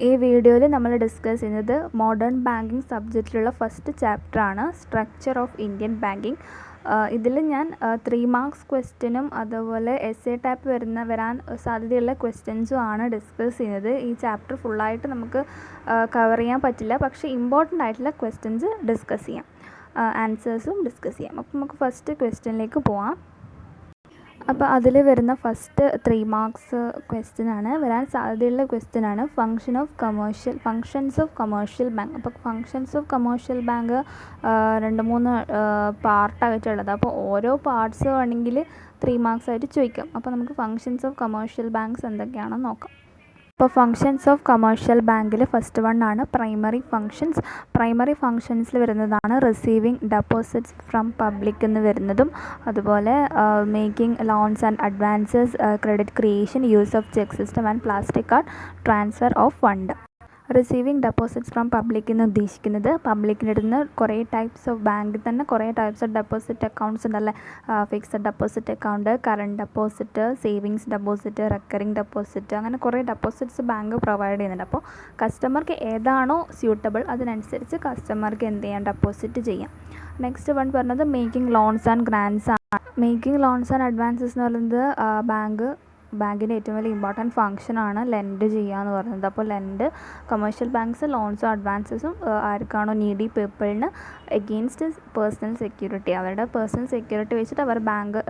ഈ വീഡിയോയിൽ നമ്മൾ ഡിസ്കസ് ചെയ്യുന്നത് മോഡേൺ ബാങ്കിങ് സബ്ജക്റ്റിലുള്ള ഫസ്റ്റ് ചാപ്റ്ററാണ് സ്ട്രക്ചർ ഓഫ് ഇന്ത്യൻ ബാങ്കിങ്. ഇതിൽ ഞാൻ 3 മാർക്സ് ക്വസ്റ്റ്യനും അതുപോലെ എസ്സേ ടൈപ്പ് വരാൻ സാധ്യതയുള്ള ക്വസ്റ്റ്യൻസും ആണ് ഡിസ്കസ് ചെയ്യുന്നത്. ഈ ചാപ്റ്റർ ഫുള്ളായിട്ട് നമുക്ക് കവർ ചെയ്യാൻ പറ്റില്ല, പക്ഷേ ഇമ്പോർട്ടൻ്റ് ആയിട്ടുള്ള ക്വസ്റ്റ്യൻസ് ഡിസ്കസ് ചെയ്യാം, ആൻസേഴ്സും ഡിസ്കസ് ചെയ്യാം. അപ്പോൾ നമുക്ക് ഫസ്റ്റ് ക്വസ്റ്റ്യനിലേക്ക് പോവാം. അപ്പോൾ അതിൽ വരുന്ന ഫസ്റ്റ് 3 മാർക്സ് ക്വസ്റ്റ്യനാണ്, വരാൻ സാധ്യതയുള്ള ക്വസ്റ്റ്യനാണ് ഫങ്ഷൻസ് ഓഫ് കമേഴ്ഷ്യൽ ബാങ്ക്. അപ്പോൾ ഫങ്ഷൻസ് ഓഫ് കമേഴ്ഷ്യൽ ബാങ്ക് 2-3 പാർട്ടായിട്ടുള്ളത്. അപ്പോൾ ഓരോ പാർട്സ് വേണമെങ്കിൽ 3 മാർക്സ് ആയിട്ട് ചോദിക്കാം. അപ്പോൾ നമുക്ക് ഫങ്ഷൻസ് ഓഫ് കമേഴ്ഷ്യൽ ബാങ്ക്സ് എന്തൊക്കെയാണെന്ന് നോക്കാം. അപ്പോൾ ഫങ്ഷൻസ് ഓഫ് കമേഴ്ഷ്യൽ ബാങ്കിൽ ഫസ്റ്റ് വൺ ആണ് പ്രൈമറി ഫങ്ഷൻസ്. പ്രൈമറി ഫങ്ഷൻസിൽ വരുന്നതാണ് റിസീവിങ് ഡെപ്പോസിറ്റ്സ് ഫ്രം പബ്ലിക് എന്ന് വരുന്നതും, അതുപോലെ making loans and advances, credit creation, use of cheque system and plastic card, transfer of fund. Receiving deposits from public എന്ന് ഉദ്ദേശിക്കുന്നത് പബ്ലിക്കിൻ്റെ അടുത്ത് നിന്ന് കുറേ ടൈപ്സ് ഓഫ് ബാങ്കിൽ തന്നെ കുറേ ടൈപ്സ് ഓഫ് ഡെപ്പോസിറ്റ് അക്കൗണ്ട്സ് ഉണ്ടല്ലേ. Fixed deposit account, current deposit, savings deposit, recurring deposit, അങ്ങനെ കുറേ ഡെപ്പോസിറ്റ്സ് ബാങ്ക് പ്രൊവൈഡ് ചെയ്യുന്നുണ്ട്. അപ്പോൾ കസ്റ്റമർക്ക് ഏതാണോ സ്യൂട്ടബിൾ അതിനനുസരിച്ച് കസ്റ്റമർക്ക് എന്ത് ചെയ്യാം, ഡെപ്പോസിറ്റ് ചെയ്യാം. നെക്സ്റ്റ് വൺ പറഞ്ഞത് മേക്കിംഗ് ലോൺസ് ആൻഡ് ഗ്രാൻഡ്സ് ആണ്. മേക്കിംഗ് ലോൺസ് ആൻഡ് അഡ്വാൻസസ് എന്ന് പറയുന്നത് ബാങ്കിൻ്റെ ഏറ്റവും വലിയ ഇമ്പോർട്ടൻറ്റ് ഫംഗ്ഷനാണ് ലെൻഡ് ചെയ്യുക എന്ന് പറയുന്നത്. അപ്പോൾ ലെൻഡ് കമേഴ്ഷ്യൽ ബാങ്ക്സ് ലോൺസും അഡ്വാൻസസും ആർക്കാണോ നീഡി പീപ്പിളിന് എഗെയിൻസ്റ്റ് പേഴ്സണൽ സെക്യൂരിറ്റി, അവരുടെ പേഴ്സണൽ സെക്യൂരിറ്റി വെച്ചിട്ട് അവർ ബാങ്കിൽ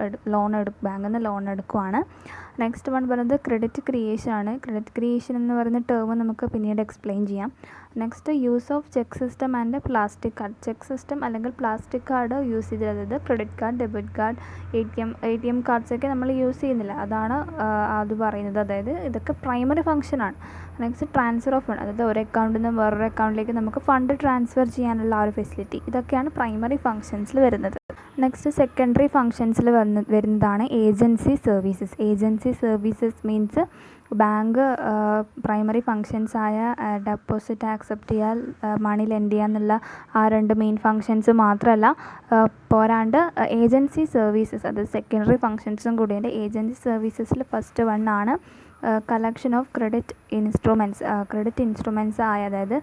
നിന്ന് ലോൺ എടുക്കുവാണ്. നെക്സ്റ്റ് വൺ പറയുന്നത് ക്രെഡിറ്റ് ക്രിയേഷൻ ആണ്. ക്രെഡിറ്റ് ക്രിയേഷൻ എന്ന് പറയുന്ന ടേം നമുക്ക് പിന്നീട് എക്സ്പ്ലെയിൻ ചെയ്യാം. Next use of cheque system and plastic card. Cheque system അല്ലെങ്കിൽ പ്ലാസ്റ്റിക് കാർഡ് യൂസ് ചെയ്ത്, അതായത് credit card, debit card, A T M കാർഡ്സൊക്കെ നമ്മൾ യൂസ് ചെയ്യുന്നില്ല, അതാണ് അത് പറയുന്നത്. അതായത് ഇതൊക്കെ പ്രൈമറി ഫംഗ്ഷനാണ്. നെക്സ്റ്റ് ട്രാൻസ്ഫർ ഓഫ് ഫണ്ട്, അതായത് ഒരു അക്കൗണ്ടിൽ നിന്ന് വേറൊരു അക്കൗണ്ടിലേക്ക് നമുക്ക് ഫണ്ട് ട്രാൻസ്ഫർ ചെയ്യാനുള്ള ആ ഒരു ഫെസിലിറ്റി, ഇതൊക്കെയാണ് പ്രൈമറി ഫംഗ്ഷൻസിൽ വരുന്നത്. നെക്സ്റ്റ് സെക്കൻഡറി ഫങ്ഷൻസിൽ വരുന്നതാണ് agency services. Agency services means bank primary functions ആയ ഡെപ്പോസിറ്റ് ആക്സെപ്റ്റ് ചെയ്യാൻ, മണി ലെൻഡ് ചെയ്യുക എന്നുള്ള ആ 2 മെയിൻ ഫങ്ഷൻസ് മാത്രമല്ല പോരാണ്ട് ഏജൻസി സർവീസസ്, അത് സെക്കൻഡറി ഫങ്ഷൻസും കൂടിയുണ്ട്. ഏജൻസി സർവീസസിൽ ഫസ്റ്റ് വൺ ആണ് കളക്ഷൻ ഓഫ് ക്രെഡിറ്റ് ഇൻസ്ട്രുമെൻറ്റ്സ് ആയ, അതായത്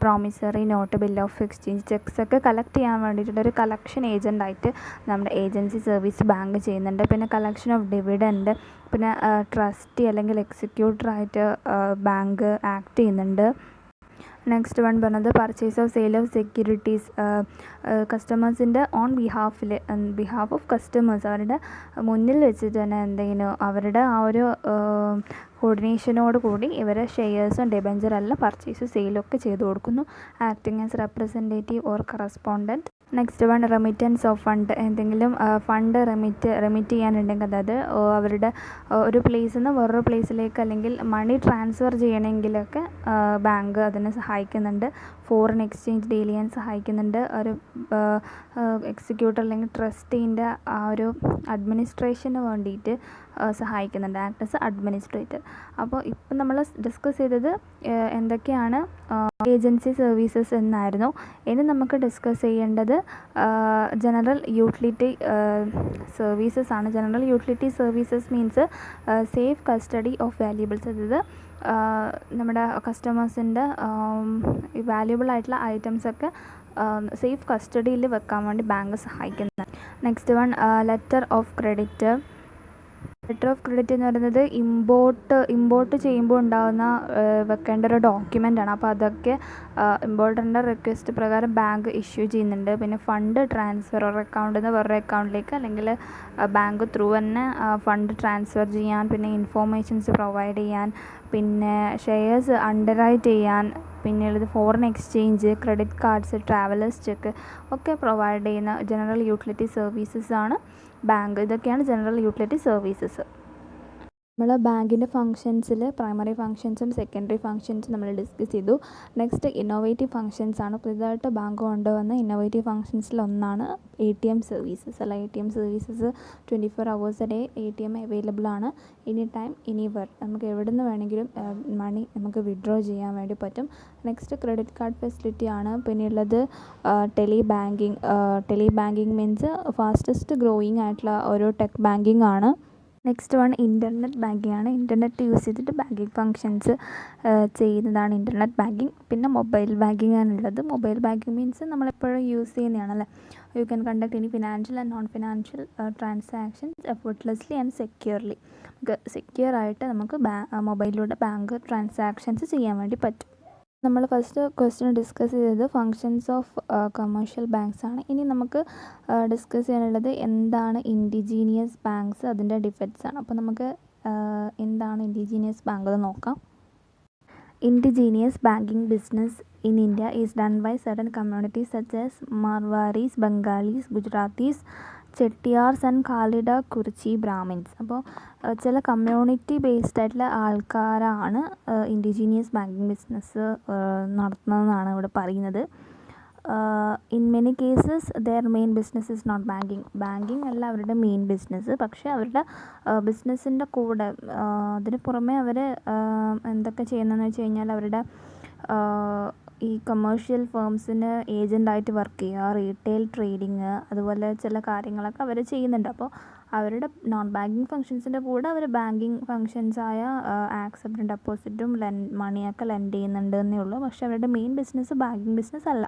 promissory note, bill of exchange, cheques ഒക്കെ കളക്ട് ചെയ്യാൻ വേണ്ടിയിട്ടുള്ളൊരു കളക്ഷൻ ഏജൻ്റായിട്ട് നമ്മുടെ ഏജൻസി സർവീസ് ബാങ്ക് ചെയ്യുന്നുണ്ട്. പിന്നെ കളക്ഷൻ ഓഫ് ഡിവിഡൻഡ്, പിന്നെ ട്രസ്റ്റി അല്ലെങ്കിൽ എക്സിക്യൂട്ടറായിട്ട് ബാങ്ക് ആക്ട് ചെയ്യുന്നുണ്ട്. നെക്സ്റ്റ് വൺ പറഞ്ഞത് purchase of sale of securities, കസ്റ്റമേഴ്സിൻ്റെ ബിഹാഫ് ഓഫ് കസ്റ്റമേഴ്സ്, അവരുടെ മുന്നിൽ വെച്ചിട്ട് തന്നെ എന്തെങ്കിലും അവരുടെ ആ ഒരു കോർഡിനേഷനോട് കൂടി ഇവരെ ഷെയർസും ഡിബെഞ്ചറെല്ലാം പർച്ചേസ് സെയിലൊക്കെ ചെയ്തു കൊടുക്കുന്നു. Acting as representative or correspondent. Next one remittance of fund, എന്തെങ്കിലും ഫണ്ട് റെമിറ്റ് ചെയ്യാനുണ്ടെങ്കിൽ, അതായത് അവരുടെ ഒരു പ്ലേസിൽ നിന്ന് വേറൊരു പ്ലേസിലേക്ക് അല്ലെങ്കിൽ മണി ട്രാൻസ്ഫർ ചെയ്യണമെങ്കിലൊക്കെ ബാങ്ക് അതിനെ സഹായിക്കുന്നുണ്ട്. ഫോറിൻ എക്സ്ചേഞ്ച് ഡീൽ ചെയ്യാൻ സഹായിക്കുന്നുണ്ട്. ഒരു എക്സിക്യൂട്ടർ അല്ലെങ്കിൽ ട്രസ്റ്റീൻ്റെ ആ ഒരു അഡ്മിനിസ്ട്രേഷന് വേണ്ടിയിട്ട് സഹായിക്കുന്നുണ്ട്, ആക്ട് ആസ് അഡ്മിനിസ്ട്രേറ്റർ. അപ്പോൾ ഇപ്പം നമ്മൾ ഡിസ്കസ് ചെയ്തത് എന്തൊക്കെയാണ് ഏജൻസി സർവീസസ് എന്നായിരുന്നു. ഇനി നമുക്ക് ഡിസ്കസ് ചെയ്യേണ്ടത് ജനറൽ യൂട്ടിലിറ്റി സർവീസസ് ആണ്. General utility services means safe custody of valuables, അതായത് നമ്മുടെ കസ്റ്റമേഴ്സിൻ്റെ വാല്യൂബിൾ ആയിട്ടുള്ള ഐറ്റംസൊക്കെ സേഫ് കസ്റ്റഡിയിൽ വെക്കാൻ വേണ്ടി ബാങ്ക് സഹായിക്കുന്നത്. Next one letter of credit. Letter of credit എന്ന് പറയുന്നത് ഇമ്പോർട്ട് ചെയ്യുമ്പോൾ ഉണ്ടാകുന്ന വെക്കേണ്ട ഒരു ഡോക്യുമെൻ്റാണ്. അപ്പോൾ അതൊക്കെ ഇമ്പോർട്ടൻ്റ് റിക്വസ്റ്റ് പ്രകാരം ബാങ്ക് ഇഷ്യൂ ചെയ്യുന്നുണ്ട്. പിന്നെ ഫണ്ട് ട്രാൻസ്ഫർ, ഒരു അക്കൗണ്ടിൽ നിന്ന് വേറൊരു അക്കൗണ്ടിലേക്ക് അല്ലെങ്കിൽ ബാങ്ക് ത്രൂ തന്നെ ഫണ്ട് ട്രാൻസ്ഫർ ചെയ്യാൻ, പിന്നെ ഇൻഫോർമേഷൻസ് പ്രൊവൈഡ് ചെയ്യാൻ, പിന്നെ ഷെയർസ് അണ്ടർറൈറ്റ് ചെയ്യാൻ, പിന്നെയുള്ളത് foreign exchange, credit cards, travellers check ഒക്കെ പ്രൊവൈഡ് ചെയ്യുന്ന ജനറൽ യൂട്ടിലിറ്റി സർവീസസ് ആണ് ബാങ്ക്. ഇതൊക്കെയാണ് ജനറൽ യൂട്ടിലിറ്റി സർവീസസ്. നമ്മൾ ബാങ്കിൻ്റെ ഫങ്ഷൻസിൽ പ്രൈമറി ഫങ്ഷൻസും സെക്കൻഡറി ഫങ്ഷൻസും നമ്മൾ ഡിസ്കസ് ചെയ്തു. നെക്സ്റ്റ് ഇന്നോവേറ്റീവ് ഫങ്ഷൻസ് ആണ്. പുതിയതായിട്ട് ബാങ്ക് കൊണ്ടുവന്ന ഇന്നോവേറ്റീവ് ഫങ്ഷൻസിൽ ഒന്നാണ് ATM സർവീസസ്. അല്ല, ATM services 24 hours a day ATM available ആണ്. എനി ടൈം എനിവർ, നമുക്ക് എവിടെ നിന്ന് വേണമെങ്കിലും മണി നമുക്ക് വിഡ്രോ ചെയ്യാൻ വേണ്ടി പറ്റും. നെക്സ്റ്റ് ക്രെഡിറ്റ് കാർഡ് ഫെസിലിറ്റി ആണ്. പിന്നെയുള്ളത് tele banking means fastest growing ആയിട്ടുള്ള ഒരു ടെക് ബാങ്കിങ് ആണ്. നെക്സ്റ്റ് വൺ ഇൻ്റർനെറ്റ് ബാങ്കിങ് ആണ്. ഇൻ്റർനെറ്റ് യൂസ് ചെയ്തിട്ട് ബാങ്കിങ് ഫങ്ഷൻസ് ചെയ്യുന്നതാണ് ഇൻ്റർനെറ്റ് ബാങ്കിങ്. പിന്നെ മൊബൈൽ ബാങ്കിങ് ആണുള്ളത്. മൊബൈൽ ബാങ്കിങ് മീൻസ് നമ്മളെപ്പോഴും യൂസ് ചെയ്യുന്നതാണല്ലേ. You can conduct any financial and non financial transactions effortlessly and securely. Secure ആയിട്ട് നമുക്ക് മൊബൈലിലൂടെ ബാങ്ക് ട്രാൻസാക്ഷൻസ് ചെയ്യാൻ വേണ്ടി പറ്റും. നമ്മൾ ഫസ്റ്റ് ക്വസ്റ്റ്യൻ ഡിസ്കസ് ചെയ്തത് ഫങ്ഷൻസ് ഓഫ് കമേഴ്ഷ്യൽ ബാങ്ക്സ് ആണ്. ഇനി നമുക്ക് ഡിസ്കസ് ചെയ്യാനുള്ളത് എന്താണ് ഇൻഡിജീനിയസ് ബാങ്ക്സ്, അതിൻ്റെ ഡിഫക്ട്സ് ആണ്. അപ്പോൾ നമുക്ക് എന്താണ് ഇൻഡിജീനിയസ് ബാങ്ക് എന്ന് നോക്കാം. Indigenous banking business in India is done by certain communities such as Marwaris, Bengalis, Gujaratis, Chettiars and Khalida Kurchi Brahmins. അപ്പോൾ ചില കമ്മ്യൂണിറ്റി ബേസ്ഡ് ആയിട്ടുള്ള ആൾക്കാരാണ് ഇൻഡിജീനിയസ് ബാങ്കിങ് ബിസിനസ് നടത്തുന്നതെന്നാണ് ഇവിടെ പറയുന്നത്. In many cases their main business is not banking അല്ല അവരുടെ main business. പക്ഷേ അവരുടെ ബിസിനസ്സിൻ്റെ കൂടെ അതിന് പുറമെ അവർ എന്തൊക്കെ ചെയ്യുന്നതെന്ന് വെച്ച് കഴിഞ്ഞാൽ അവരുടെ ഈ കമേഴ്ഷ്യൽ ഫേംസിന് ഏജൻ്റായിട്ട് വർക്ക് ചെയ്യുക, റീറ്റെയിൽ ട്രേഡിങ്, അതുപോലെ ചില കാര്യങ്ങളൊക്കെ അവർ ചെയ്യുന്നുണ്ട്. അപ്പോൾ അവരുടെ നോൺ ബാങ്കിങ് ഫങ്ഷൻസിൻ്റെ കൂടെ അവർ ബാങ്കിങ് ഫങ്ഷൻസായ ആക്സെപ്റ്റും ഡെപ്പോസിറ്റും മണിയൊക്കെ ലെൻഡ് ചെയ്യുന്നുണ്ട് എന്നേ ഉള്ളൂ. പക്ഷേ അവരുടെ മെയിൻ ബിസിനസ് ബാങ്കിങ് ബിസിനസ് അല്ല.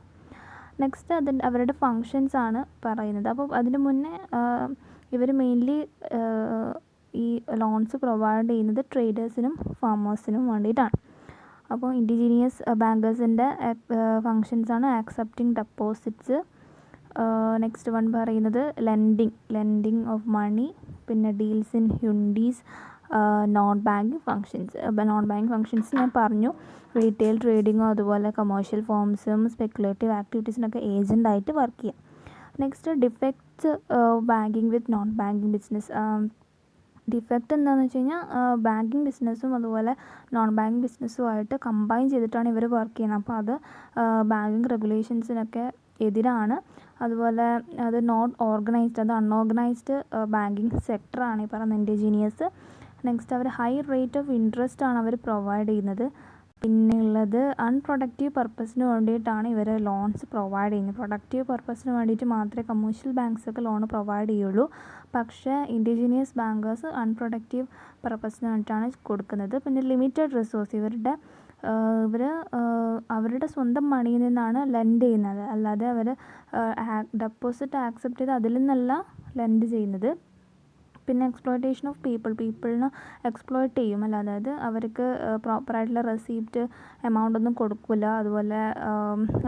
നെക്സ്റ്റ് അവരുടെ ഫങ്ഷൻസ് ആണ് പറയുന്നത്. അപ്പോൾ അതിന് മുന്നേ ഇവർ മെയിൻലി ഈ ലോൺസ് പ്രൊവൈഡ് ചെയ്യുന്നത് ട്രേഡേഴ്സിനും ഫാമേഴ്സിനും വേണ്ടിയിട്ടാണ്. അപ്പോൾ ഇൻഡിജീനിയസ് ബാങ്കേഴ്സിൻ്റെ ഫങ്ഷൻസാണ് ആക്സെപ്റ്റിംഗ് ഡെപ്പോസിറ്റ്സ്. നെക്സ്റ്റ് വൺ പറയുന്നത് ലെൻഡിങ് ഓഫ് മണി, പിന്നെ deals in hundis, non banking functions ഞാൻ പറഞ്ഞു. റീറ്റെയിൽ ട്രേഡിങ്ങോ അതുപോലെ കമേഴ്ഷ്യൽ ഫോംസും സ്പെക്കുലേറ്റീവ് ആക്ടിവിറ്റീസിനൊക്കെ ഏജൻ്റായിട്ട് വർക്ക് ചെയ്യാം. Next defects banking with non banking business. Defect എന്താണെന്ന് വെച്ച് കഴിഞ്ഞാൽ ബാങ്കിങ് ബിസിനസ്സും അതുപോലെ നോൺ ബാങ്കിങ് ബിസിനസ്സുമായിട്ട് കമ്പൈൻ ചെയ്തിട്ടാണ് ഇവർ വർക്ക് ചെയ്യുന്നത്. അപ്പോൾ അത് ബാങ്കിങ് റെഗുലേഷൻസിനൊക്കെ എതിരാണ്. അതുപോലെ അത് നോട്ട് ഓർഗനൈസ്ഡ്, അത് അൺഓർഗനൈസ്ഡ് ബാങ്കിങ് സെക്ടറാണ് ഈ പറയുന്ന ഇൻഡിജീനിയസ്. നെക്സ്റ്റ് അവർ ഹൈ റേറ്റ് ഓഫ് ഇൻട്രസ്റ്റ് ആണ് അവർ പ്രൊവൈഡ് ചെയ്യുന്നത്. പിന്നെ ഉള്ളത് അൺപ്രൊഡക്റ്റീവ് പർപ്പസിന് വേണ്ടിയിട്ടാണ് ഇവർ ലോൺസ് പ്രൊവൈഡ് ചെയ്യുന്നത്. പ്രൊഡക്റ്റീവ് പർപ്പസിന് വേണ്ടിയിട്ട് മാത്രമേ കമേഴ്ഷ്യൽ ബാങ്ക്സൊക്കെ ലോൺ പ്രൊവൈഡ് ചെയ്യുള്ളൂ. പക്ഷേ ഇൻഡിജീനിയസ് ബാങ്കേഴ്സ് അൺപ്രൊഡക്റ്റീവ് പർപ്പസിന് വേണ്ടിയിട്ടാണ് കൊടുക്കുന്നത്. പിന്നെ ലിമിറ്റഡ് റിസോഴ്സ്, ഇവർ അവരുടെ സ്വന്തം മണിയിൽ നിന്നാണ് ലെൻഡ് ചെയ്യുന്നത്, അല്ലാതെ അവർ ഡെപ്പോസിറ്റ് ആക്സെപ്റ്റ് ചെയ്ത് അതിൽ നിന്നല്ല ലെൻഡ് ചെയ്യുന്നത്. പിന്നെ എക്സ്പ്ലോയിറ്റേഷൻ ഓഫ് പീപ്പിളിനെ എക്സ്പ്ലോയിറ്റ് ചെയ്യും, അതായത് അവർക്ക് പ്രോപ്പറായിട്ടുള്ള റെസീപ്റ്റ് എമൗണ്ട് ഒന്നും കൊടുക്കില്ല. അതുപോലെ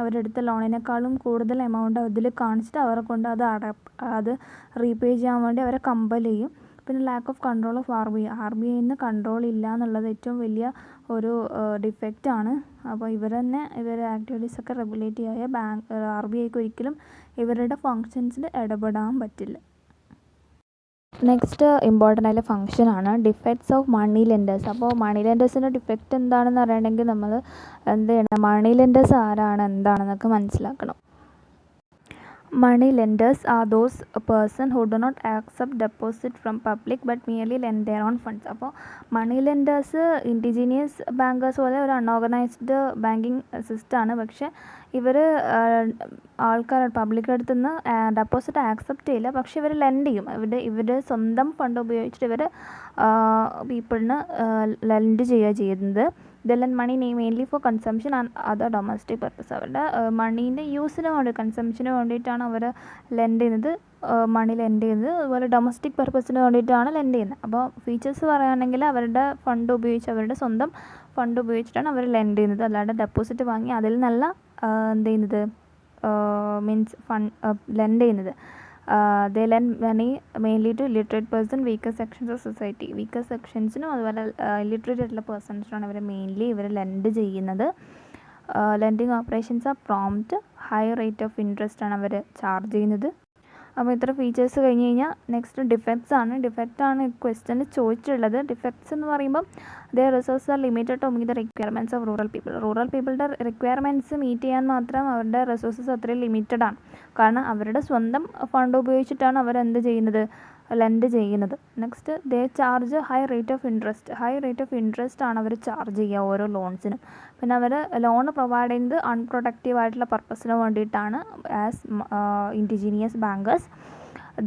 അവരെടുത്ത ലോണിനേക്കാളും കൂടുതൽ എമൗണ്ട് അതിൽ കാണിച്ചിട്ട് അവരെ കൊണ്ട് അത് റീപേ ചെയ്യാൻ വേണ്ടി അവരെ കമ്പൽ ചെയ്യും. പിന്നെ lack of control of R B ഐന്ന് കൺട്രോൾ ഇല്ല എന്നുള്ളത് ഏറ്റവും വലിയ ഒരു ഡിഫക്റ്റാണ്. അപ്പോൾ ഇവരെ ആക്ടിവിറ്റീസൊക്കെ റെഗുലേറ്റ് ചെയ്യാൻ RBIക്ക് ഒരിക്കലും ഇവരുടെ ഫങ്ഷൻസിൽ ഇടപെടാൻ പറ്റില്ല. നെക്സ്റ്റ് ഇമ്പോർട്ടൻ്റ് ആയ ഫങ്ഷനാണ് ഡിഫക്ട്സ് ഓഫ് മണി ലെൻഡേഴ്സ്. അപ്പോൾ മണി ലെൻഡേഴ്സിൻ്റെ ഡിഫക്റ്റ് എന്താണെന്ന് അറിയണമെങ്കിൽ നമ്മൾ എന്ത് ചെയ്യണം, മണി ലെൻഡേഴ്സ് ആരാണ് എന്താണെന്നൊക്കെ മനസ്സിലാക്കണം. Money lenders are those person who do not accept deposit from public but merely lend their own funds. അപ്പോൾ മണി ലെൻഡേഴ്സ് ഇൻഡിജീനിയസ് ബാങ്കേഴ്സ് പോലെ ഒരു അൺഓർഗനൈസ്ഡ് ബാങ്കിങ് സിസ്റ്റമാണ്. പക്ഷേ ഇവർ പബ്ലിക് അടുത്ത് നിന്ന് ഡെപ്പോസിറ്റ് ആക്സെപ്റ്റ് ചെയ്യില്ല. പക്ഷേ ഇവർ ലെൻഡ് ചെയ്യും. ഇവരുടെ സ്വന്തം ഫണ്ട് ഉപയോഗിച്ചിട്ട് ഇവർ പീപ്പിളിന് ലെൻഡ് ചെയ്യുന്നത്. Lend money mainly for consumption and other domestic purpose. അവരുടെ മണീൻ്റെ യൂസിന് വേണ്ടി, കൺസംഷന് വേണ്ടിയിട്ടാണ് അവർ ലെൻഡ് ചെയ്യുന്നത്, മണി ലെൻഡ് ചെയ്യുന്നത്. അതുപോലെ ഡൊമസ്റ്റിക് പർപ്പസിന് വേണ്ടിയിട്ടാണ് ലെൻഡ് ചെയ്യുന്നത്. അപ്പോൾ ഫീച്ചേഴ്സ് പറയുകയാണെങ്കിൽ അവരുടെ അവരുടെ സ്വന്തം ഫണ്ട് ഉപയോഗിച്ചിട്ടാണ് അവർ ലെൻഡ് ചെയ്യുന്നത്, അല്ലാണ്ട് ഡെപ്പോസിറ്റ് വാങ്ങി അതിൽ നിന്നല്ല എന്ത് ചെയ്യുന്നത്, ലെൻഡ് ചെയ്യുന്നത്. They lend money mainly to illiterate person, weaker sections of society. Weaker സെക്ഷൻസിനും അതുപോലെ ഇല്ലിറ്ററേറ്റ് ആയിട്ടുള്ള പേഴ്സൺസിനാണ് ഇവർ ലെൻഡ് ചെയ്യുന്നത്. Lending operations are prompt, high rate of interest ആണ് അവർ ചാർജ് ചെയ്യുന്നത്. അപ്പോൾ ഇത്ര ഫീച്ചേഴ്സ് കഴിഞ്ഞ് കഴിഞ്ഞാൽ നെക്സ്റ്റ് ഡിഫക്റ്റാണ് ക്വസ്റ്റ്യനിൽ ചോദിച്ചിട്ടുള്ളത്. ഡിഫക്ട്സ് എന്ന് പറയുമ്പോൾ their resources are limited to meet the requirements of rural പീപ്പിളുടെ റിക്വയർമെൻറ്റ്സ് മീറ്റ് ചെയ്യാൻ മാത്രം അവരുടെ റിസോഴ്സസ് അത്രയും ലിമിറ്റഡ് ആണ്. കാരണം അവരുടെ സ്വന്തം ഫണ്ട് ഉപയോഗിച്ചിട്ടാണ് അവരെന്ത് ചെയ്യുന്നത്, ലെൻഡ് ചെയ്യുന്നത്. Next they charge high rate of interest ആണ് അവർ ചാർജ് ചെയ്യുക ഓരോ ലോൺസിനും. പിന്നെ അവർ ലോൺ പ്രൊവൈഡ് ചെയ്യുന്നത് അൺപ്രൊഡക്റ്റീവ് ആയിട്ടുള്ള പർപ്പസിന് വേണ്ടിയിട്ടാണ്. As indigenous bankers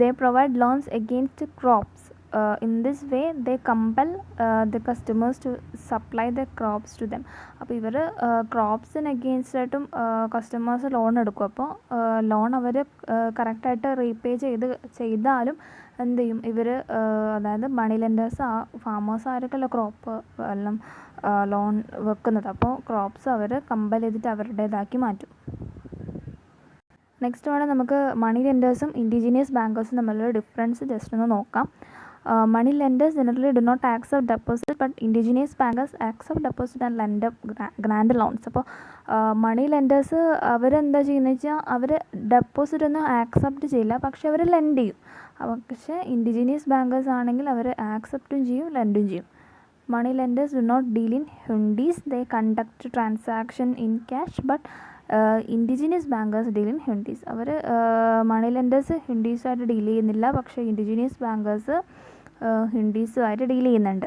they provide loans against crops in this way they compel the customers to supply the crops to them. അപ്പോൾ ഇവർ ക്രോപ്സിന് അഗെയിൻസ്റ്റ് ആയിട്ടും കസ്റ്റമേഴ്സ് ലോൺ എടുക്കും. അപ്പോൾ ലോൺ അവർ കറക്റ്റായിട്ട് റീപേ ചെയ്താലും എന്ത് ചെയ്യും ഇവർ, അതായത് മണി ലെൻഡേഴ്സ് ഫാമേഴ്സ് ആയിരിക്കല്ല ക്രോപ്പ് എല്ലാം ലോൺ വെക്കുന്നത്. അപ്പോൾ ക്രോപ്സ് അവർ കമ്പൽ ചെയ്തിട്ട് അവരുടേതാക്കി മാറ്റും. നെക്സ്റ്റ് വേണം നമുക്ക് മണി ലെൻഡേഴ്സും ഇൻഡിജീനിയസ് ബാങ്കേഴ്സും തമ്മിലുള്ള ഡിഫറൻസ് ജസ്റ്റ് ഒന്ന് നോക്കാം. Money lenders generally do not accept deposit, but indigenous bankers accept deposit and lend grant loans. അപ്പോൾ മണി ലെൻഡേഴ്സ് അവരെന്താ ചെയ്യുന്നത് വെച്ചാൽ അവർ ഡെപ്പോസിറ്റ് ഒന്നും ആക്സെപ്റ്റ് ചെയ്യില്ല, പക്ഷെ അവർ ലെൻഡ് ചെയ്യും. പക്ഷേ ഇൻഡിജീനിയസ് ബാങ്കേഴ്സ് ആണെങ്കിൽ അവർ ആക്സെപ്റ്റും ചെയ്യും ലെൻഡും ചെയ്യും. Money lenders do not deal in hundis, they conduct transaction in cash, but indigenous bankers deal in hundis. അവർ മണി ലെൻഡേഴ്സ് ഹുണ്ടീസായിട്ട് ഡീൽ ചെയ്യുന്നില്ല, പക്ഷേ ഇൻഡിജീനിയസ് ബാങ്കേഴ്സ് ഹിൻഡീസുമായിട്ട് ഡീൽ ചെയ്യുന്നുണ്ട്.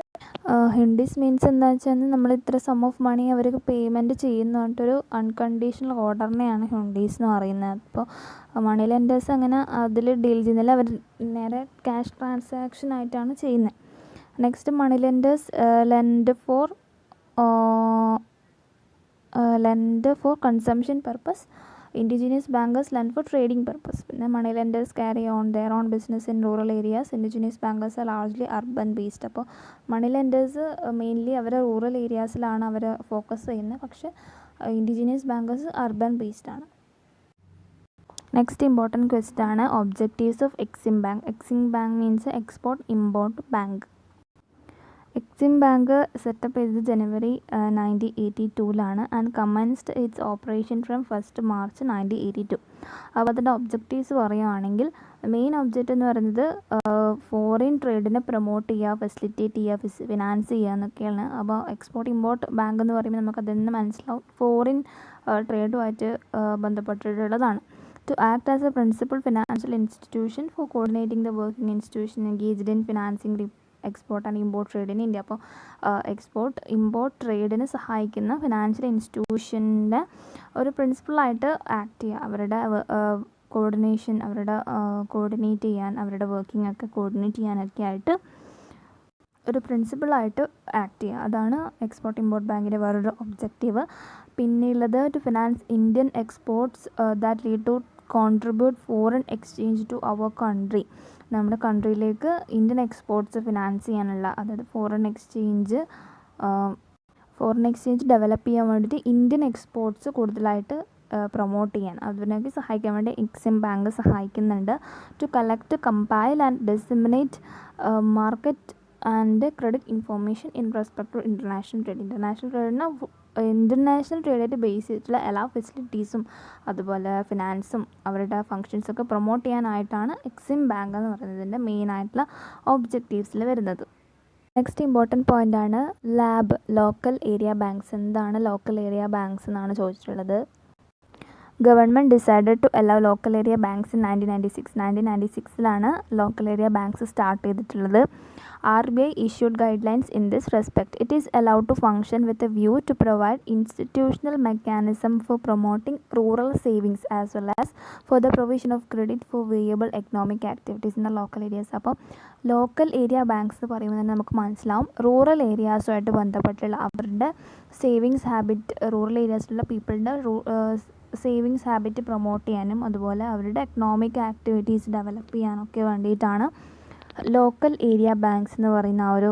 ഹിൻഡീസ് മീൻസ് എന്താ വെച്ചാൽ നമ്മൾ ഇത്ര സം ഓഫ് മണി അവർക്ക് പേയ്മെൻറ്റ് ചെയ്യുന്ന പറഞ്ഞിട്ടൊരു അൺകണ്ടീഷണൽ ഓർഡറിനെയാണ് ഹിൻഡീസ് എന്ന് പറയുന്നത്. അപ്പോൾ മണി ലെൻഡേഴ്സ് അങ്ങനെ അതിൽ ഡീൽ ചെയ്യുന്നില്ല, അവർ നേരെ ക്യാഷ് ട്രാൻസാക്ഷൻ ആയിട്ടാണ് ചെയ്യുന്നത്. Next money lenders lend for consumption purpose. Indigenous bankers lend for trading purpose. പിന്നെ money lenders carry on their own business in rural areas. Indigenous bankers are largely urban based. അപ്പോൾ money lenders mainly അവർ rural ഏരിയാസിലാണ് അവർ focus ചെയ്യുന്നത്, പക്ഷേ indigenous bankers urban based ആണ്. Next important question ആണ് objectives of EXIM bank. EXIM bank means export import bank. EXIM bank setup ചെയ്തത് ജനുവരി 1982 and commenced it's operation from 1 March 1982. അപ്പോൾ അതിൻ്റെ ഒബ്ജക്റ്റീവ്സ് പറയുകയാണെങ്കിൽ മെയിൻ ഒബ്ജക്റ്റ് എന്ന് പറയുന്നത് ഫോറിൻ ട്രേഡിനെ പ്രൊമോട്ട് ചെയ്യുക, ഫെസിലിറ്റേറ്റ് ചെയ്യുക, ഫിനാൻസ് ചെയ്യുക എന്നൊക്കെയാണ്. അപ്പോൾ എക്സ്പോർട്ട് ഇമ്പോർട്ട് ബാങ്ക് എന്ന് പറയുമ്പോൾ നമുക്ക് അതിൽ നിന്ന് മനസ്സിലാവും foreign ട്രേഡുമായിട്ട് ബന്ധപ്പെട്ടിട്ടുള്ളതാണ്. To act as a principal financial institution for coordinating the working institution engaged in financing export and import trade in India. അപ്പോൾ എക്സ്പോർട്ട് ഇമ്പോർട്ട് ട്രേഡിന് സഹായിക്കുന്ന ഫിനാൻഷ്യൽ ഇൻസ്റ്റിറ്റ്യൂഷൻ്റെ ഒരു പ്രിൻസിപ്പളായിട്ട് ആക്ട് ചെയ്യുക, അവരുടെ കോർഡിനേഷൻ, അവരുടെ കോർഡിനേറ്റ് ചെയ്യാൻ, അവരുടെ വർക്കിംഗ് ഒക്കെ കോർഡിനേറ്റ് ചെയ്യാനൊക്കെ ആയിട്ട് ഒരു പ്രിൻസിപ്പളായിട്ട് ആക്ട് ചെയ്യുക. അതാണ് എക്സ്പോർട്ട് ഇമ്പോർട്ട് ബാങ്കിൻ്റെ വേറൊരു ഒബ്ജക്റ്റീവ്. പിന്നെയുള്ളത് to finance Indian exports that lead to contribute foreign exchange to our country. നമ്മുടെ കൺട്രിയിലേക്ക് ഇന്ത്യൻ എക്സ്പോർട്ട്സ് ഫിനാൻസ് ചെയ്യാനുള്ള, അതായത് ഫോറിൻ എക്സ്ചേഞ്ച് ഡെവലപ്പ് ചെയ്യാൻ വേണ്ടിയിട്ട് ഇന്ത്യൻ എക്സ്പോർട്ട്സ് കൂടുതലായിട്ട് പ്രൊമോട്ട് ചെയ്യാൻ, അതിനൊക്കെ സഹായിക്കാൻ വേണ്ടി എക്സിം ബാങ്ക് സഹായിക്കുന്നുണ്ട്. To collect, compile and disseminate market and credit information in respect to international trade. International ട്രേഡായിട്ട് ബേസ് ചെയ്തിട്ടുള്ള എല്ലാ ഫെസിലിറ്റീസും അതുപോലെ ഫിനാൻസും അവരുടെ ഫങ്ഷൻസൊക്കെ പ്രൊമോട്ട് ചെയ്യാനായിട്ടാണ് എക്സിം ബാങ്ക് എന്ന് പറയുന്നതിൻ്റെ മെയിനായിട്ടുള്ള ഒബ്ജക്റ്റീവ്സിൽ വരുന്നത്. നെക്സ്റ്റ് ഇമ്പോർട്ടൻറ്റ് പോയിൻ്റാണ് ലാബ്, ലോക്കൽ ഏരിയ ബാങ്ക്സ്. എന്താണ് ലോക്കൽ ഏരിയ ബാങ്ക്സ് എന്നാണ് ചോദിച്ചിട്ടുള്ളത്. Government decided to allow local area banks in 1996. Local area banks start ചെയ്തിട്ടുള്ളത്. RBI issued guidelines in this respect. It is allowed to function with a view to provide institutional mechanism for promoting rural savings as well as for the provision of credit for variable economic activities in the local areas. അപ്പോൾ local area banks എന്ന് പറയുമ്പോൾ തന്നെ നമുക്ക് മനസ്സിലാവും rural ഏരിയാസുമായിട്ട് ബന്ധപ്പെട്ടുള്ള അവരുടെ savings habit, rural ഏരിയാസിലുള്ള പീപ്പിളിൻ്റെ സേവിങ്സ് ഹാബിറ്റ് പ്രൊമോട്ട് ചെയ്യാനും അതുപോലെ അവരുടെ എക്കണോമിക് ആക്ടിവിറ്റീസ് ഡെവലപ്പ് ചെയ്യാനൊക്കെ വേണ്ടിയിട്ടാണ് ലോക്കൽ ഏരിയ ബാങ്ക്സ് എന്ന് പറയുന്ന ആ ഒരു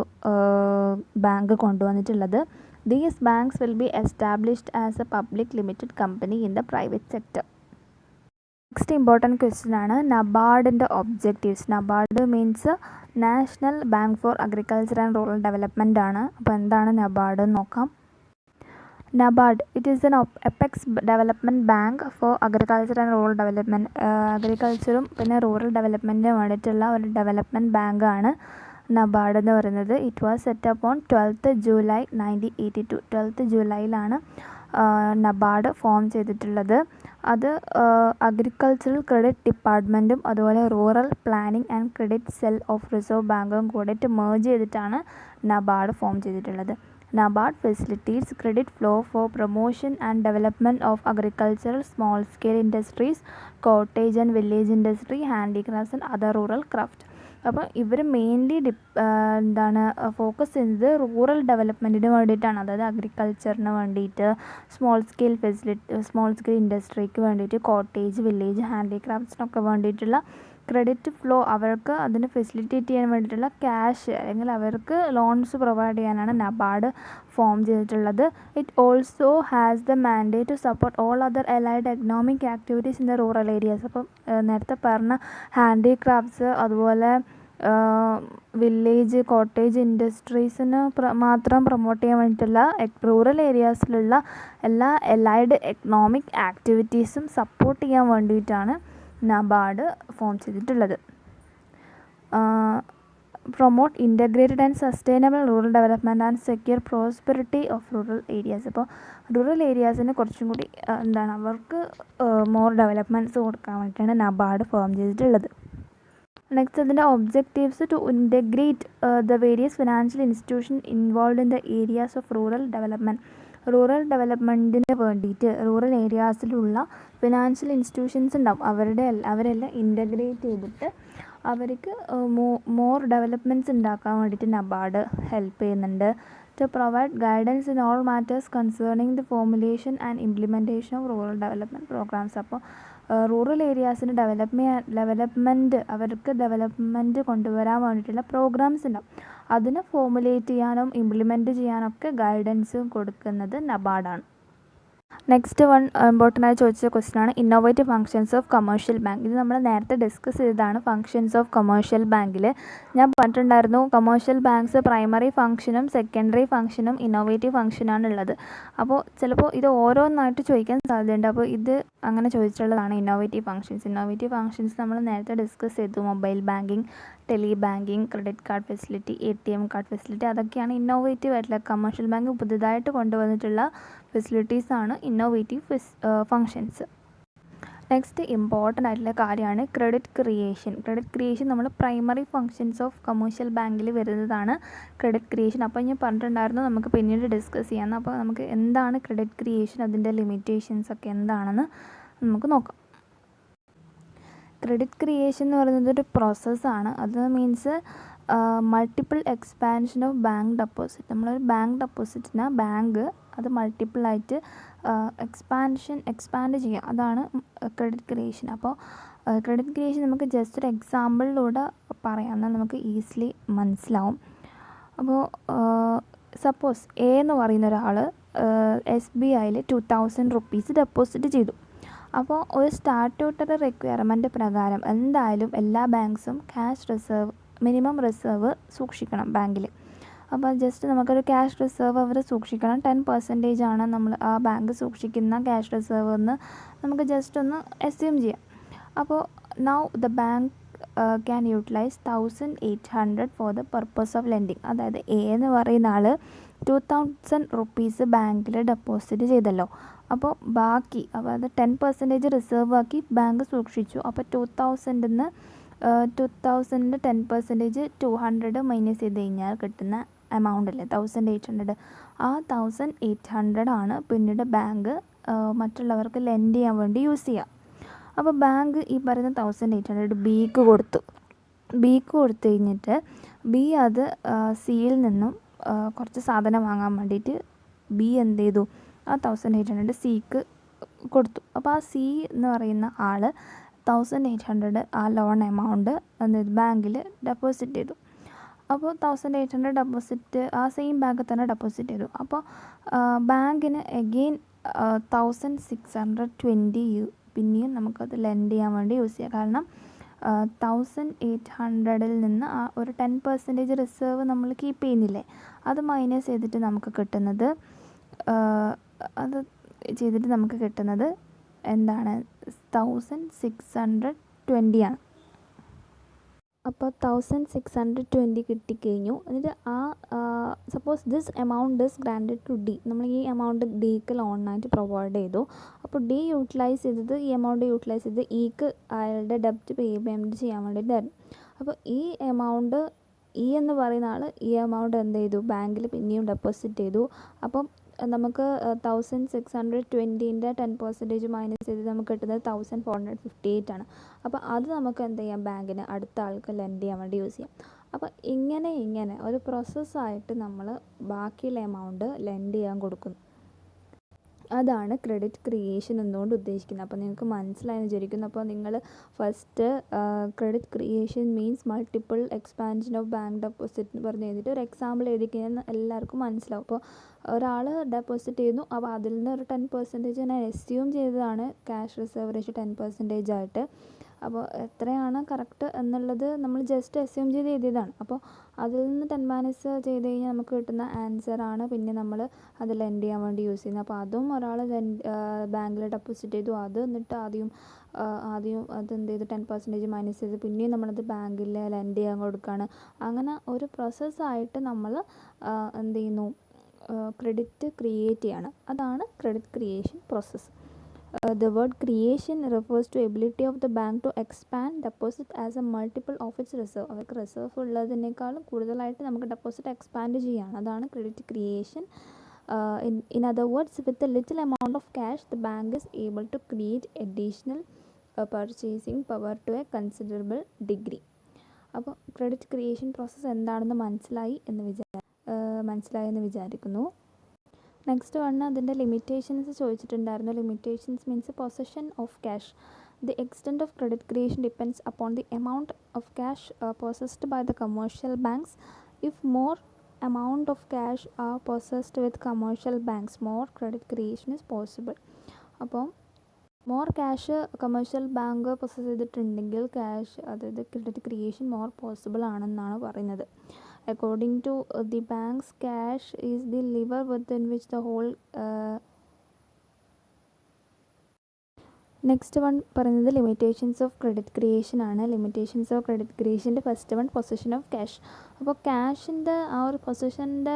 ബാങ്ക് കൊണ്ടുവന്നിട്ടുള്ളത്. These banks will be established as a public limited company in the private sector. Next important question ആണ് നബാർഡിൻ്റെ objectives. NABARD means national bank for agriculture and rural development ആണ്. അപ്പോൾ എന്താണ് നബാർഡ് എന്ന് നോക്കാം. NABARD, it is an apex development bank for agriculture and rural development. അഗ്രികൾച്ചറും പിന്നെ rural ഡെവലപ്മെൻറ്റിന് വേണ്ടിയിട്ടുള്ള ഒരു ഡെവലപ്മെൻറ്റ് ബാങ്കാണ് നബാർഡ് എന്ന് പറയുന്നത്. It was set up on 12th July 1982. 12th ജൂലൈയിലാണ് നബാർഡ് ഫോം ചെയ്തിട്ടുള്ളത്. അത് അഗ്രികൾച്ചറൽ ക്രെഡിറ്റ് ഡിപ്പാർട്ട്മെൻറ്റും അതുപോലെ rural planning and credit cell of reserve ബാങ്കും കൂടിയിട്ട് മേർജ് ചെയ്തിട്ടാണ് നബാർഡ് ഫോം ചെയ്തിട്ടുള്ളത്. NABARD facilitates credit flow for promotion and development of agricultural, small-scale industries, cottage and village industry, handicrafts and other rural craft. അപ്പോൾ ഇവർ mainly focus ചെയ്യുന്നത് rural ഡെവലപ്മെൻറ്റിന് വേണ്ടിയിട്ടാണ്. അതായത് അഗ്രികൾച്ചറിന് വേണ്ടിയിട്ട്, സ്മോൾ സ്കെയിൽ ഇൻഡസ്ട്രിക്ക് വേണ്ടിയിട്ട്, കോട്ടേജ്, വില്ലേജ്, ഹാൻഡിക്രാഫ്റ്റ്സിനൊക്കെ വേണ്ടിയിട്ടുള്ള ക്രെഡിറ്റ് ഫ്ലോ അവർക്ക് അതിന് ഫെസിലിറ്റേറ്റ് ചെയ്യാൻ വേണ്ടിയിട്ടുള്ള ക്യാഷ് അല്ലെങ്കിൽ അവർക്ക് ലോൺസ് പ്രൊവൈഡ് ചെയ്യാനാണ് നബാർഡ് ഫോം ചെയ്തിട്ടുള്ളത്. It also has the mandate to support all other allied economic activities in the rural areas. അപ്പം നേരത്തെ പറഞ്ഞ ഹാൻഡിക്രാഫ്റ്റ്സ്, അതുപോലെ വില്ലേജ്, കോട്ടേജ് ഇൻഡസ്ട്രീസിന് മാത്രം പ്രൊമോട്ട് ചെയ്യാൻ വേണ്ടിയിട്ടുള്ള റൂറൽ ഏരിയാസിലുള്ള എല്ലാ അലൈഡ് എക്കണോമിക് ആക്ടിവിറ്റീസും സപ്പോർട്ട് ചെയ്യാൻ വേണ്ടിയിട്ടാണ് നബാർഡ് ഫോം ചെയ്തിട്ടുള്ളത്. Promote integrated and sustainable rural development and secure prosperity of rural areas. അപ്പോൾ റൂറൽ ഏരിയാസിന് കുറച്ചും കൂടി അവർക്ക് മോർ ഡെവലപ്മെൻറ്റ്സ് കൊടുക്കാൻ വേണ്ടിയിട്ടാണ് നബാർഡ് ഫോം ചെയ്തിട്ടുള്ളത്. നെക്സ്റ്റ് അതിൻ്റെ objectives to integrate the various financial institution involve in the areas of rural development. Rural ഡെവലപ്മെൻറ്റിന് വേണ്ടിയിട്ട് റൂറൽ ഏരിയാസിലുള്ള ഫിനാൻഷ്യൽ ഇൻസ്റ്റിറ്റ്യൂഷൻസ് ഉണ്ടാവും, അവരെല്ലാം ഇൻ്റഗ്രേറ്റ് ചെയ്തിട്ട് അവർക്ക് മോർ ഡെവലപ്മെൻറ്റ്സ് ഉണ്ടാക്കാൻ വേണ്ടിയിട്ട് നബാർഡ് ഹെൽപ്പ് ചെയ്യുന്നുണ്ട്. To provide guidance in all matters concerning the formulation and implementation of rural development programmes. അപ്പോൾ റൂറൽ ഏരിയാസിന് അവർക്ക് ഡെവലപ്മെൻറ്റ് കൊണ്ടുവരാൻ വേണ്ടിയിട്ടുള്ള പ്രോഗ്രാംസ് ഉണ്ടാവും. അതിനെ ഫോർമുലേറ്റ് ചെയ്യാനും ഇംപ്ലിമെൻറ്റ് ചെയ്യാനൊക്കെ ഗൈഡൻസ് കൊടുക്കുന്നത് നബാർഡാണ്. നെക്സ്റ്റ് ഇമ്പോർട്ടൻ്റ് ആയി ചോദിച്ച ക്വസ്റ്റ്യൻ ആണ് innovative functions of commercial bank. ഇത് നമ്മൾ നേരത്തെ ഡിസ്കസ് ചെയ്തതാണ്. ഫങ്ഷൻസ് ഓഫ് കമേഴ്ഷ്യൽ ബാങ്കിൽ ഞാൻ പറഞ്ഞിട്ടുണ്ടായിരുന്നു, കമേഴ്ഷ്യൽ ബാങ്ക്സ് പ്രൈമറി ഫങ്ഷനും സെക്കൻഡറി ഫങ്ഷനും ഇന്നോവേറ്റീവ് ഫങ്ഷനാണ് ഉള്ളത്. അപ്പോൾ ചിലപ്പോൾ ഇത് ഓരോന്നായിട്ട് ചോദിക്കാൻ സാധ്യതയുണ്ട്. അപ്പോൾ ഇത് അങ്ങനെ ചോദിച്ചിട്ടുള്ളതാണ് ഇന്നോവേറ്റീവ് ഫങ്ഷൻസ് നമ്മൾ നേരത്തെ ഡിസ്കസ് ചെയ്തു. Mobile banking, tele banking, credit card facility, ATM card facility, അതൊക്കെയാണ് ഇന്നോവേറ്റീവ് ആയിട്ടുള്ള കമേഴ്ഷ്യൽ ബാങ്ക് പുതുതായിട്ട് കൊണ്ടുവന്നിട്ടുള്ള ഫെസിലിറ്റീസാണ് ഇന്നോവേറ്റീവ് ഫങ്ഷൻസ്. നെക്സ്റ്റ് ഇമ്പോർട്ടൻ്റ് ആയിട്ടുള്ള കാര്യമാണ് ക്രെഡിറ്റ് ക്രിയേഷൻ നമ്മൾ പ്രൈമറി ഫങ്ഷൻസ് ഓഫ് കമേഴ്ഷ്യൽ ബാങ്കിൽ വരുന്നതാണ് ക്രെഡിറ്റ് ക്രിയേഷൻ. അപ്പോൾ ഞാൻ പറഞ്ഞിട്ടുണ്ടായിരുന്നു നമുക്ക് പിന്നീട് ഡിസ്കസ് ചെയ്യാമെന്ന്. അപ്പോൾ നമുക്ക് എന്താണ് ക്രെഡിറ്റ് ക്രിയേഷൻ, അതിൻ്റെ ലിമിറ്റേഷൻസ് ഒക്കെ എന്താണെന്ന് നമുക്ക് നോക്കാം. ക്രെഡിറ്റ് ക്രിയേഷൻ എന്ന് പറയുന്നത് ഒരു പ്രോസസ്സാണ്. അത് means multiple expansion of bank deposit. നമ്മളൊരു ബാങ്ക് ഡെപ്പോസിറ്റിന് ബാങ്ക് അത് മൾട്ടിപ്പിളായിട്ട് എക്സ്പാൻഡ് ചെയ്യുക, അതാണ് ക്രെഡിറ്റ് ക്രിയേഷൻ. അപ്പോൾ ക്രെഡിറ്റ് ക്രിയേഷൻ നമുക്ക് ജസ്റ്റ് ഒരു എക്സാമ്പിളിലൂടെ പറയാം, എന്നാൽ നമുക്ക് ഈസിലി മനസ്സിലാവും. അപ്പോൾ സപ്പോസ് എ എന്ന് പറയുന്ന ഒരാൾ SBIയിൽ 2000 rupees ഡെപ്പോസിറ്റ് ചെയ്തു. അപ്പോൾ ഒരു സ്റ്റാറ്റ്യൂട്ടറി റിക്വയർമെൻറ്റ് പ്രകാരം എന്തായാലും എല്ലാ ബാങ്ക്സും ക്യാഷ് റിസർവ്, മിനിമം റിസർവ് സൂക്ഷിക്കണം ബാങ്കിൽ. അപ്പോൾ ജസ്റ്റ് നമുക്കൊരു ക്യാഷ് റിസർവ് അവർ സൂക്ഷിക്കണം. 10% ആണ് നമ്മൾ ആ ബാങ്ക് സൂക്ഷിക്കുന്ന ക്യാഷ് റിസർവ് എന്ന് നമുക്ക് ജസ്റ്റ് ഒന്ന് അസ്യൂം ചെയ്യാം. അപ്പോൾ now the bank can utilise 1800 for the purpose of lending. അതായത് എ എന്ന് പറയുന്ന ആൾ 2000 rupees ബാങ്കിൽ ഡെപ്പോസിറ്റ് ചെയ്തല്ലോ. അപ്പോൾ ബാക്കി, അതായത് 10% റിസർവ് ആക്കി ബാങ്ക് സൂക്ഷിച്ചു. അപ്പോൾ 2000-ന് 10% 200 മൈനസ് ചെയ്ത് കഴിഞ്ഞാൽ കിട്ടുന്ന എമൗണ്ട് അല്ലേ 1800. ആ 1800 ആണ് പിന്നീട് ബാങ്ക് മറ്റുള്ളവർക്ക് ലെൻഡ് ചെയ്യാൻ വേണ്ടി യൂസ് ചെയ്യുക. അപ്പോൾ ബാങ്ക് ഈ പറയുന്ന 1800 ബിക്ക് കൊടുത്തു കഴിഞ്ഞിട്ട് ബി അത് സിയിൽ നിന്നും കുറച്ച് സാധനം വാങ്ങാൻ വേണ്ടിയിട്ട് ബി എന്ത് ചെയ്തു, ആ 1800 സിക്ക് കൊടുത്തു. അപ്പോൾ ആ സി എന്ന് പറയുന്ന ആൾ 1800 ആ ലോൺ എമൗണ്ട് ബാങ്കിൽ ഡെപ്പോസിറ്റ് ചെയ്തു. അപ്പോൾ 1800 ഡെപ്പോസിറ്റ് ആ സെയിം ബാങ്കിൽ തന്നെ ഡെപ്പോസിറ്റ് ചെയ്തു. അപ്പോൾ ബാങ്കിന് എഗെയിൻ 1620 പിന്നെയും നമുക്കത് ലെൻഡ് ചെയ്യാൻ വേണ്ടി യൂസ് ചെയ്യാം. കാരണം 1800-ൽ നിന്ന് ആ ഒരു 10% റിസർവ് നമ്മൾ കീപ്പ് ചെയ്യുന്നില്ലേ, അത് മൈനസ് ചെയ്തിട്ട് നമുക്ക് കിട്ടുന്നത് എന്താണ് 1620 ആണ്. അപ്പോൾ 1620 കിട്ടിക്കഴിഞ്ഞു. എന്നിട്ട് ആ suppose this amount is granted to D, നമ്മൾ ഈ എമൗണ്ട് ഡിക്ക് ലോണായിട്ട് പ്രൊവൈഡ് ചെയ്തു. അപ്പോൾ ഡി യൂട്ടിലൈസ് ചെയ്തത് ഈ എമൗണ്ട് യൂട്ടിലൈസ് ചെയ്ത് ഇക്ക് അയാളുടെ ഡെപ്റ്റ് പേയ്മെൻറ്റ് ചെയ്യാൻ വേണ്ടിയിട്ടായിരുന്നു. അപ്പോൾ ഈ എമൗണ്ട് ഇ എന്ന് പറയുന്ന ആൾ ഈ എമൗണ്ട് എന്ത് ചെയ്തു, ബാങ്കിൽ പിന്നെയും ഡെപ്പോസിറ്റ് ചെയ്തു. അപ്പം നമുക്ക് 1620 10% മൈനസ് ചെയ്ത് നമുക്ക് കിട്ടുന്നത് 1458 ആണ്. അപ്പോൾ അത് നമുക്ക് എന്ത് ചെയ്യാം, ബാങ്കിന് അടുത്ത ആൾക്ക് ലെൻഡ് ചെയ്യാൻ വേണ്ടി യൂസ് ചെയ്യാം. അപ്പോൾ ഇങ്ങനെ ഒരു പ്രോസസ്സായിട്ട് നമ്മൾ ബാക്കിയുള്ള എമൗണ്ട് ലെൻഡ് ചെയ്യാൻ കൊടുക്കുന്നു. അതാണ് ക്രെഡിറ്റ് ക്രിയേഷൻ എന്നുകൊണ്ട് ഉദ്ദേശിക്കുന്നത്. അപ്പോൾ നിങ്ങൾക്ക് മനസ്സിലായെന്ന് വിചാരിക്കുന്നു. അപ്പോൾ നിങ്ങൾ first credit creation means multiple expansion of bank deposit എന്ന് പറഞ്ഞ് എഴുതിയിട്ട് ഒരു എക്സാമ്പിൾ എഴുതി കഴിഞ്ഞാൽ എല്ലാവർക്കും മനസ്സിലാവും. അപ്പോൾ ഒരാൾ ഡെപ്പോസിറ്റ് ചെയ്യുന്നു, അപ്പോൾ അതിൽ നിന്ന് ഒരു 10% ഞാൻ അസ്യൂം ചെയ്തതാണ് ക്യാഷ് റിസർവ് റേഷ്യോ 10% ആയിട്ട്. അപ്പോൾ എത്രയാണ് കറക്റ്റ് എന്നുള്ളത് നമ്മൾ ജസ്റ്റ് അസ്യൂം ചെയ്ത് എഴുതിയതാണ്. അപ്പോൾ അതിൽ നിന്ന് 10 - ചെയ്ത് കഴിഞ്ഞാൽ നമുക്ക് കിട്ടുന്ന ആൻസറാണ് പിന്നെ നമ്മൾ അത് ലെൻഡ് ചെയ്യാൻ വേണ്ടി യൂസ് ചെയ്യുന്നത്. അപ്പോൾ അതും ഒരാൾ ബാങ്കിൽ ഡെപ്പോസിറ്റ് ചെയ്തു, അത് എന്നിട്ട് ആദ്യം അതെന്ത് ചെയ്തു 10% മൈനസ് ചെയ്ത് പിന്നെയും നമ്മളത് ബാങ്കിൽ ലെൻഡ് ചെയ്യാൻ കൊടുക്കുകയാണ്. അങ്ങനെ ഒരു പ്രോസസ്സായിട്ട് നമ്മൾ എന്ത് ചെയ്യുന്നു, ക്രെഡിറ്റ് ക്രിയേറ്റ് ചെയ്യാണ്. അതാണ് credit creation process. The word creation refers to ability of the bank to expand deposit as a multiple of its reserve. അവർക്ക് റിസർവ് ഉള്ളതിനേക്കാളും കൂടുതലായിട്ട് നമുക്ക് ഡെപ്പോസിറ്റ് എക്സ്പാൻഡ് ചെയ്യാണ്. അതാണ് credit creation. In other words, with a little amount of cash, the bank is able to create additional purchasing power to a considerable degree. അപ്പോൾ credit creation process എന്താണെന്ന് മനസ്സിലായെന്ന് വിചാരിക്കുന്നു. Next one അതിൻ്റെ limitations ചോദിച്ചിട്ടുണ്ടായിരുന്നു. Limitations means possession of cash. The extent of credit creation depends upon the amount of cash possessed by the commercial banks. If more amount of cash are possessed with commercial banks, more credit creation is possible. അപ്പോൾ more cash commercial bank possess ചെയ്തിട്ടുണ്ടെങ്കിൽ cash, അതായത് credit creation more possible ആണെന്നാണ് പറയുന്നത്. According to the banks, cash is the lever within which the whole next one പറയുന്നത് limitations of credit creation ആണ്. Limitations of credit ക്രിയേഷൻ്റെ first one possession of cash. അപ്പോൾ ക്യാഷിൻ്റെ ആ ഒരു പൊസഷൻ്റെ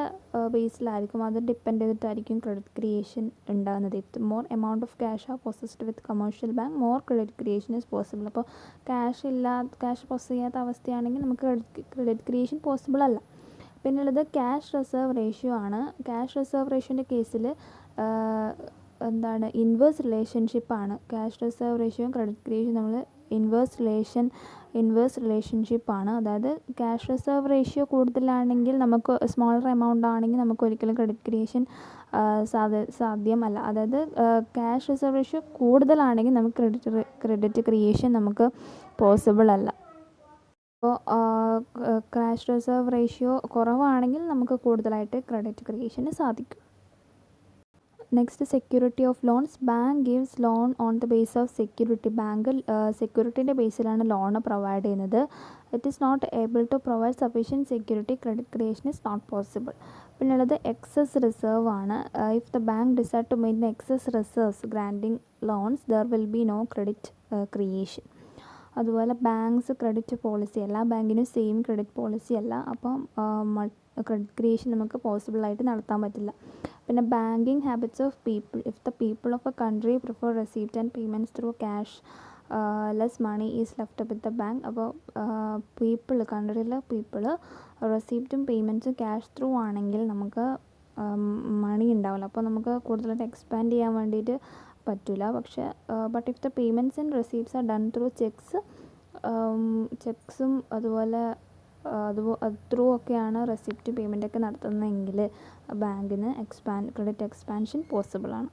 ബേസിലായിരിക്കും, അത് ഡിപ്പെൻഡ് ചെയ്തിട്ടായിരിക്കും ക്രെഡിറ്റ് ക്രിയേഷൻ ഉണ്ടാകുന്നത്. If more amount of cash are possessed with commercial bank, more credit creation is possible. അപ്പോൾ ക്യാഷ് പൊസസ് ചെയ്യാത്ത അവസ്ഥയാണെങ്കിൽ നമുക്ക് ക്രെഡിറ്റ് ക്രിയേഷൻ പോസിബിൾ അല്ല. പിന്നുള്ളത് ക്യാഷ് റിസർവ് റേഷ്യോ ആണ്. ക്യാഷ് റിസർവ് റേഷ്യോൻ്റെ കേസിൽ എന്താണ്, inverse റിലേഷൻഷിപ്പാണ്. Cash reserve റേഷ്യോയും credit creation നമ്മൾ ഇൻവേഴ്സ് റിലേഷൻഷിപ്പാണ്. അതായത് ക്യാഷ് റിസർവ് റേഷ്യോ കൂടുതലാണെങ്കിൽ, നമുക്ക് സ്മോളർ എമൗണ്ട് ആണെങ്കിൽ നമുക്ക് ഒരിക്കലും ക്രെഡിറ്റ് ക്രിയേഷൻ സാധ്യമല്ല. അതായത് ക്യാഷ് റിസർവ് റേഷ്യോ കൂടുതലാണെങ്കിൽ നമുക്ക് ക്രെഡിറ്റ് ക്രിയേഷൻ നമുക്ക് പോസിബിൾ അല്ല. അപ്പോൾ ക്യാഷ് റിസർവ് റേഷ്യോ കുറവാണെങ്കിൽ നമുക്ക് കൂടുതലായിട്ട് ക്രെഡിറ്റ് ക്രിയേഷന് സാധിക്കും. Next security of loans. Bank gives loan on the base of security. Bank സെക്യൂരിറ്റീൻ്റെ ബേസിലാണ് ലോൺ പ്രൊവൈഡ് ചെയ്യുന്നത്. It is not able to provide sufficient security, credit creation is not possible. പിന്നുള്ളത് excess reserve ആണ്. If the bank decide to maintain excess reserves granting loans, there will be no credit creation. അതുപോലെ banks credit policy, എല്ലാ ബാങ്കിനും same credit policy അല്ല. അപ്പം credit creation നമുക്ക് പോസിബിളായിട്ട് നടത്താൻ പറ്റില്ല. പിന്നെ banking habits of people. If the people of a country prefer receipt and payments through cash, less money is left with the bank. അപ്പോൾ കൺട്രിയിലെ പീപ്പിൾ റെസീപ്റ്റും പേയ്മെൻറ്റ്സും ക്യാഷ് ത്രൂ ആണെങ്കിൽ നമുക്ക് മണി ഉണ്ടാവില്ല. അപ്പോൾ നമുക്ക് കൂടുതലായിട്ട് എക്സ്പാൻഡ് ചെയ്യാൻ വേണ്ടിയിട്ട് പറ്റില്ല. പക്ഷേ but if the payments and receipts are done through ചെക്സും അതുപോലെ ത്രൂ ഒക്കെയാണ് റെസിപ്റ്റ് പേയ്മെൻ്റ് ഒക്കെ നടത്തുന്നതെങ്കിൽ ബാങ്കിന് ക്രെഡിറ്റ് എക്സ്പാൻഷൻ പോസിബിളാണ്.